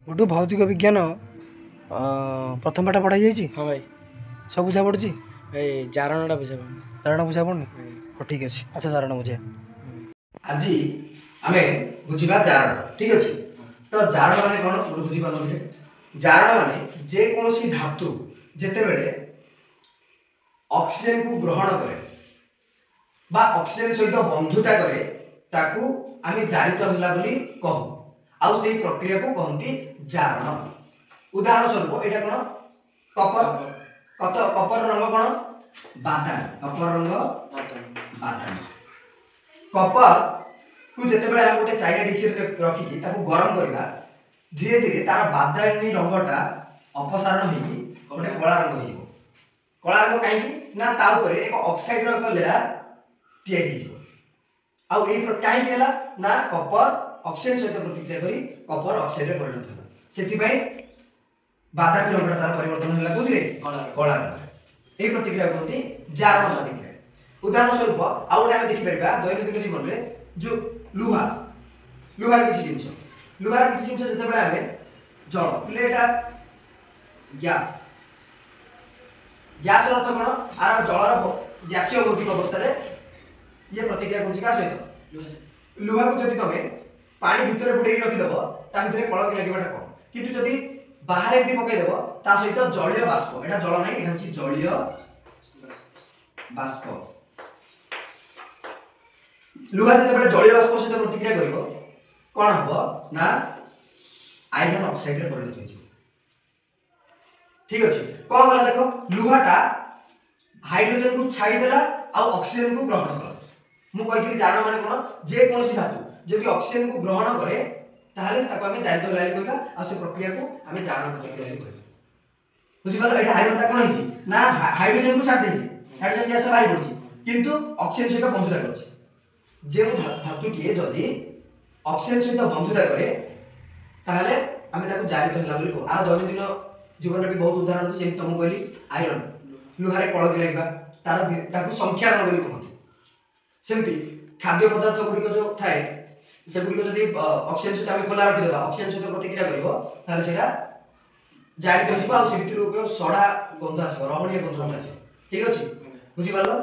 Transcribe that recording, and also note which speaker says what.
Speaker 1: गुड्डू भौतिक विज्ञान प्रथम पाठ पढ़ाई जाइए।
Speaker 2: हाँ भाई
Speaker 1: सब बुझा पड़ी
Speaker 2: भाई जारणा बुझा
Speaker 1: धारणा बुझा पड़नी हाँ ठीक अच्छे। अच्छा धारणा बुझे
Speaker 3: आज आम बुझा जारण ठीक अच्छे। तो जारण मान कौन बुझी पारे जारण मान जेकोसी धातु जिते बड़े ऑक्सीजन को ग्रहण करे बा ऑक्सीजन सहित बंधुता करे ताकू आम जारित होला बोली कहू आउ से प्रक्रिया को कहती जारण। उदाहरण स्वरूप एटा कौन कपर कपर रंग कौन बादामी कपर रंग बादामी कपर को जिते बड़े हम गोटे चाइना डिक्सी रखिकी गरम करवा धीरे धीरे तार बादामी रंगटा अपसारण होगी गोटे कला रंग हो कला रंग कहीं ना ता ऊपर एक ऑक्साइड रो एक लेयर तैयारी हो आउ ए कहीं ना कपर ऑक्सीजन सहित प्रतिक्रिया करी कपर ऑक्साइड रे परिणत होला सेति पई बादामी रंगटा तार परिवर्तन होला बुझिले कला रंग ए प्रतिक्रिया कहते जारण प्रतिक्रिया। उदाहरण स्वरूप आउ गोटे आम देखि परबा दैनंदिन जीवन रे जो लुहार किछि जिंस जते बेले आमे जल पिले एटा गैस गैस अर्थ कोन आर जलर गैसीय भौतिक अवस्था रे ये प्रतिक्रिया करछि का सहित लुहा को जदि तमे पानी भितर बुड़े रखि देबो ता भितर कलक लागिबाटा कम किंतु जदि बाहर एमती पकई देबो ता सहित जलीय बाष्प एटा जल नै एटा होछि जलीय बाष्प। लुहा जते बेले जलीय बाष्प सहित प्रतिक्रिया करिवो कोन हबो ना आयरन ऑक्साइड रे परिणत हो जिवो ठीक अछि। कोन गला देखो लुहाटा हाइड्रोजन को छाड़ी देला आ ऑक्सीजन को ग्रहण कला मु कहितली जारण माने कोन जे कोनसी धातु जदि ऑक्सीजन को ग्रहण करे ताहले ताको हमें जारित लाली कहबा आ से प्रक्रिया को हमें जारण प्रतिक्रिया कहबा बुझि पालो। एटा आयरनटा कोन हिची ना हाइड्रोजन को छाड़ देछि हाइड्रोजन गैस बाहर पड़छि किंतु ऑक्सीजन सहित बंधुता करछि जे धातु टिए जदि ऑक्सीजन सहित बंधुता करे ताहले हमें ताको जारित होला बोली को। आर दैनंदिन जीवन रे भी बहुत उदाहरण अछि जेम तुम कहली आयरन लुहारे कलक लागबा तार ताको संख्या रण बोली कहନ୍ତି सेमती खाद्य पदार्थ गुडी जो थाए से गुडी जदि ऑक्सीजन सहित हम खोला रखि देबा ऑक्सीजन सहित प्रतिक्रिया करिवो ताले सेटा जारित हो जिवो आ से भितरु सडा गंध आसबो रहणीय गंध आसबो ठीक अछि बुझि पालो।